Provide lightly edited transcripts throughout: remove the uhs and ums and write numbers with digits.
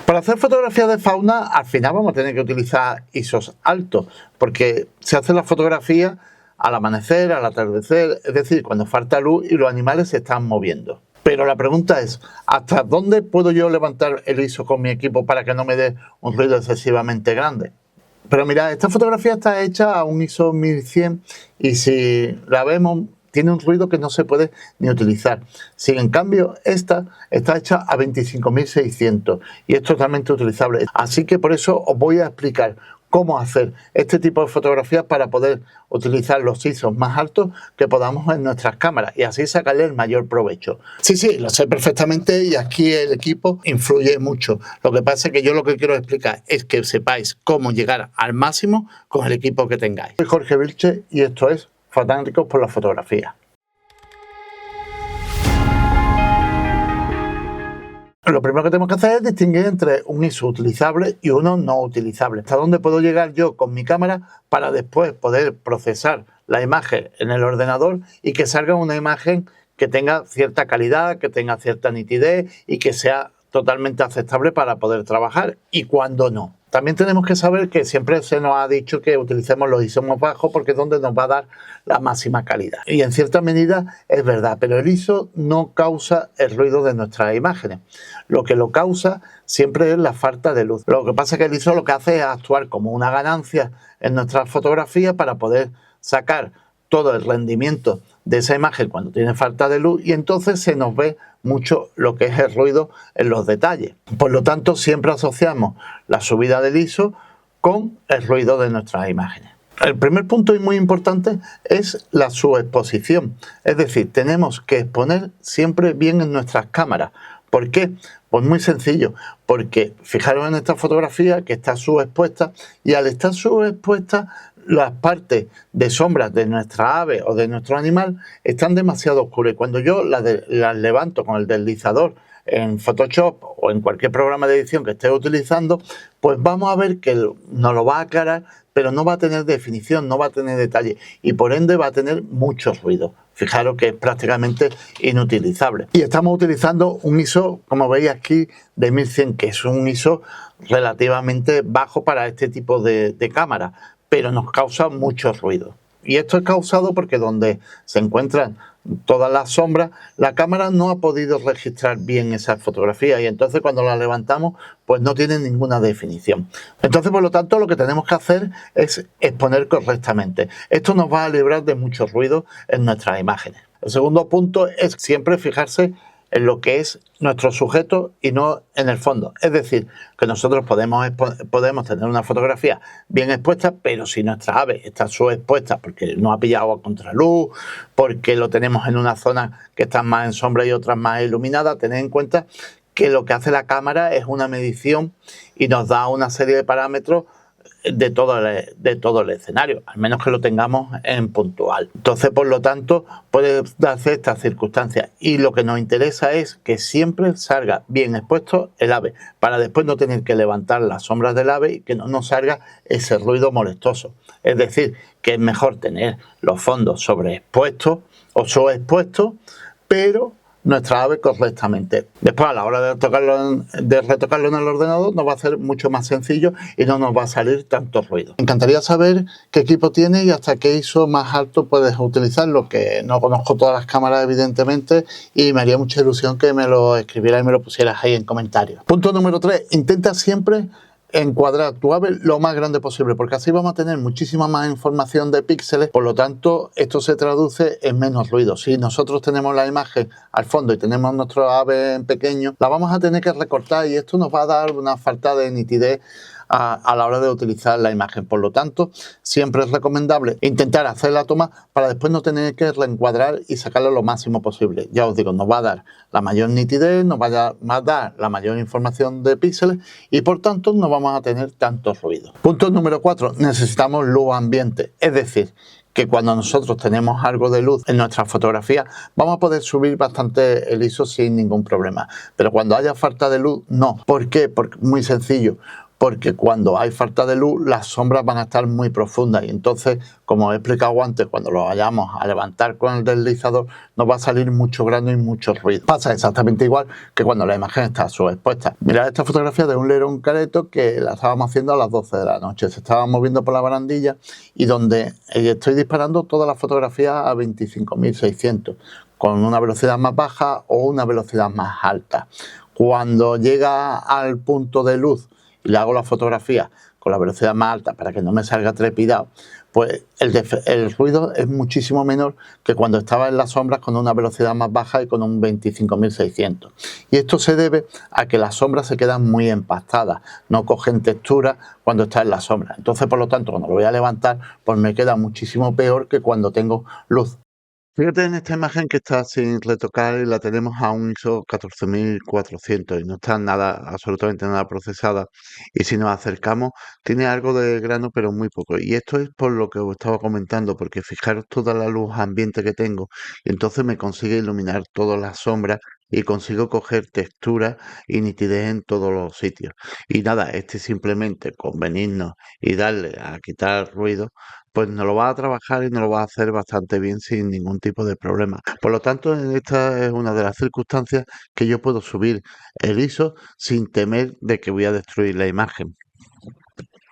Para hacer fotografías de fauna, al final vamos a tener que utilizar ISOs altos, porque se hace la fotografía al amanecer, al atardecer, es decir, cuando falta luz y los animales se están moviendo. Pero la pregunta es, ¿hasta dónde puedo yo levantar el ISO con mi equipo para que no me dé un ruido excesivamente grande? Pero mirad, esta fotografía está hecha a un ISO 1100 y si la vemos tiene un ruido que no se puede ni utilizar. Si en cambio esta está hecha a 25.600 y es totalmente utilizable. Así que por eso os voy a explicar cómo hacer este tipo de fotografías para poder utilizar los ISOs más altos que podamos en nuestras cámaras y así sacarle el mayor provecho. Sí, lo sé perfectamente y aquí el equipo influye mucho. Lo que pasa es que yo lo que quiero explicar es que sepáis cómo llegar al máximo con el equipo que tengáis. Soy Jorge Vilche y esto es Fanáticos por la Fotografía. Lo primero que tenemos que hacer es distinguir entre un ISO utilizable y uno no utilizable. ¿Hasta dónde puedo llegar yo con mi cámara para después poder procesar la imagen en el ordenador y que salga una imagen que tenga cierta calidad, que tenga cierta nitidez y que sea totalmente aceptable para poder trabajar? ¿Y cuándo no? También tenemos que saber que siempre se nos ha dicho que utilicemos los ISO más bajos porque es donde nos va a dar la máxima calidad. Y en cierta medida es verdad, pero el ISO no causa el ruido de nuestras imágenes. Lo que lo causa siempre es la falta de luz. Lo que pasa es que el ISO lo que hace es actuar como una ganancia en nuestras fotografías para poder sacar todo el rendimiento de esa imagen cuando tiene falta de luz y entonces se nos ve mucho lo que es el ruido en los detalles. Por lo tanto, siempre asociamos la subida del ISO con el ruido de nuestras imágenes. El primer punto y muy importante es la subexposición. Es decir, tenemos que exponer siempre bien en nuestras cámaras. ¿Por qué? Pues muy sencillo, porque fijaros en esta fotografía que está subexpuesta y al estar subexpuesta las partes de sombras de nuestra ave o de nuestro animal están demasiado oscuras. Cuando yo las levanto con el deslizador en Photoshop o en cualquier programa de edición que esté utilizando, pues vamos a ver que nos lo va a aclarar, pero no va a tener definición, no va a tener detalle y por ende va a tener mucho ruido. Fijaros que es prácticamente inutilizable. Y estamos utilizando un ISO, como veis aquí, de 1100, que es un ISO relativamente bajo para este tipo de cámara, pero nos causa mucho ruido. Y esto es causado porque donde se encuentran todas las sombras, la cámara no ha podido registrar bien esa fotografía y entonces cuando la levantamos pues no tiene ninguna definición. Entonces, por lo tanto, lo que tenemos que hacer es exponer correctamente. Esto nos va a librar de mucho ruido en nuestras imágenes. El segundo punto es siempre fijarse en lo que es nuestro sujeto y no en el fondo. Es decir, que nosotros podemos tener una fotografía bien expuesta, pero si nuestra ave está subexpuesta porque no ha pillado a contraluz, porque lo tenemos en una zona que está más en sombra y otras más iluminada, tened en cuenta que lo que hace la cámara es una medición y nos da una serie de parámetros de todo el escenario, al menos que lo tengamos en puntual. Entonces, por lo tanto, puede darse estas circunstancias y lo que nos interesa es que siempre salga bien expuesto el ave para después no tener que levantar las sombras del ave y que no nos salga ese ruido molestoso. Es decir, que es mejor tener los fondos sobreexpuestos o subexpuestos, pero nuestra ave correctamente. Después, a la hora de retocarlo en el ordenador, nos va a ser mucho más sencillo y no nos va a salir tanto ruido. Me encantaría saber qué equipo tienes y hasta qué ISO más alto puedes utilizarlo, que no conozco todas las cámaras evidentemente y me haría mucha ilusión que me lo escribieras y me lo pusieras ahí en comentarios. Punto número 3, intenta siempre encuadrar tu ave lo más grande posible porque así vamos a tener muchísima más información de píxeles, por lo tanto esto se traduce en menos ruido. Si nosotros tenemos la imagen al fondo y tenemos nuestro ave en pequeño, la vamos a tener que recortar y esto nos va a dar una falta de nitidez a la hora de utilizar la imagen. Por lo tanto, siempre es recomendable intentar hacer la toma para después no tener que reencuadrar y sacarlo lo máximo posible. Ya os digo, nos va a dar la mayor nitidez, nos va a dar la mayor información de píxeles y por tanto no vamos a tener tanto ruido. Punto número 4, necesitamos luz ambiente, es decir, que cuando nosotros tenemos algo de luz en nuestra fotografía vamos a poder subir bastante el ISO sin ningún problema, pero cuando haya falta de luz no. ¿Por qué? Porque muy sencillo, porque cuando hay falta de luz las sombras van a estar muy profundas y entonces, como he explicado antes, cuando lo vayamos a levantar con el deslizador nos va a salir mucho grano y mucho ruido. Pasa exactamente igual que cuando la imagen está subexpuesta. Mirad esta fotografía de un lerón careto que la estábamos haciendo a las 12 de la noche. Se estaba moviendo por la barandilla y donde estoy disparando todas las fotografías a 25.600 con una velocidad más baja o una velocidad más alta. Cuando llega al punto de luz y le hago la fotografía con la velocidad más alta para que no me salga trepidado, pues el ruido es muchísimo menor que cuando estaba en las sombras con una velocidad más baja y con un 25.600. Y esto se debe a que las sombras se quedan muy empastadas, no cogen textura cuando está en la sombra. Entonces, por lo tanto, cuando lo voy a levantar, pues me queda muchísimo peor que cuando tengo luz. Fíjate en esta imagen que está sin retocar y la tenemos a un ISO 14400 y no está nada, absolutamente nada procesada. Y si nos acercamos, tiene algo de grano, pero muy poco. Y esto es por lo que os estaba comentando, porque fijaros toda la luz ambiente que tengo, y entonces me consigue iluminar todas las sombras y consigo coger textura y nitidez en todos los sitios. Y nada, simplemente con venirnos y darle a quitar ruido pues nos lo va a trabajar y nos lo va a hacer bastante bien sin ningún tipo de problema. Por lo tanto, esta es una de las circunstancias que yo puedo subir el ISO sin temer de que voy a destruir la imagen.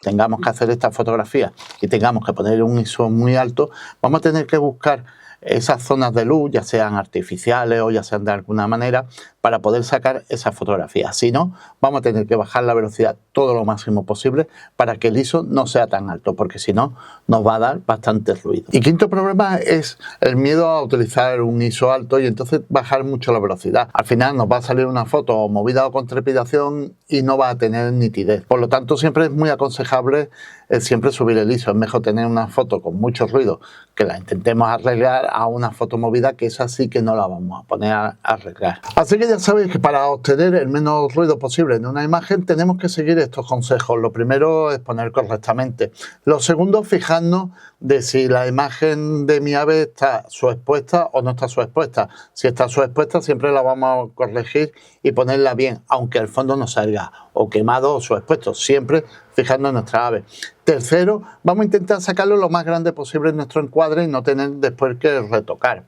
Tengamos que hacer esta fotografía y tengamos que poner un ISO muy alto, vamos a tener que buscar esas zonas de luz, ya sean artificiales o ya sean de alguna manera, para poder sacar esa fotografía. Si no, vamos a tener que bajar la velocidad todo lo máximo posible para que el ISO no sea tan alto, porque si no, nos va a dar bastante ruido. Y quinto problema es el miedo a utilizar un ISO alto y entonces bajar mucho la velocidad. Al final nos va a salir una foto movida o con trepidación y no va a tener nitidez. Por lo tanto, siempre es muy aconsejable siempre subir el ISO. Es mejor tener una foto con mucho ruido que la intentemos arreglar a una foto movida, que esa sí que no la vamos a poner a arreglar. Así que ya sabéis que para obtener el menos ruido posible en una imagen tenemos que seguir estos consejos. Lo primero es poner correctamente. Lo segundo, fijarnos de si la imagen de mi ave está subexpuesta o no está subexpuesta. Si está subexpuesta siempre la vamos a corregir y ponerla bien, aunque el fondo no salga o quemado o subexpuesto. Siempre fijarnos en nuestra ave. Tercero, vamos a intentar sacarlo lo más grande posible en nuestro encuadre y no tener después que retocar.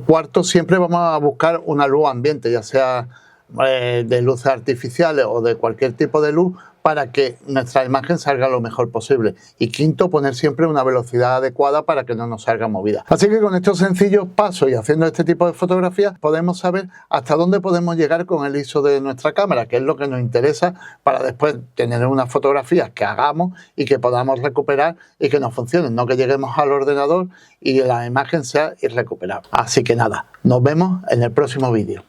Cuarto, siempre vamos a buscar una luz ambiente, ya sea de luces artificiales o de cualquier tipo de luz, para que nuestra imagen salga lo mejor posible. Y quinto, poner siempre una velocidad adecuada para que no nos salga movida. Así que con estos sencillos pasos y haciendo este tipo de fotografías podemos saber hasta dónde podemos llegar con el ISO de nuestra cámara, que es lo que nos interesa para después tener unas fotografías que hagamos y que podamos recuperar y que nos funcionen, no que lleguemos al ordenador y la imagen sea irrecuperable. Así que nada, nos vemos en el próximo vídeo.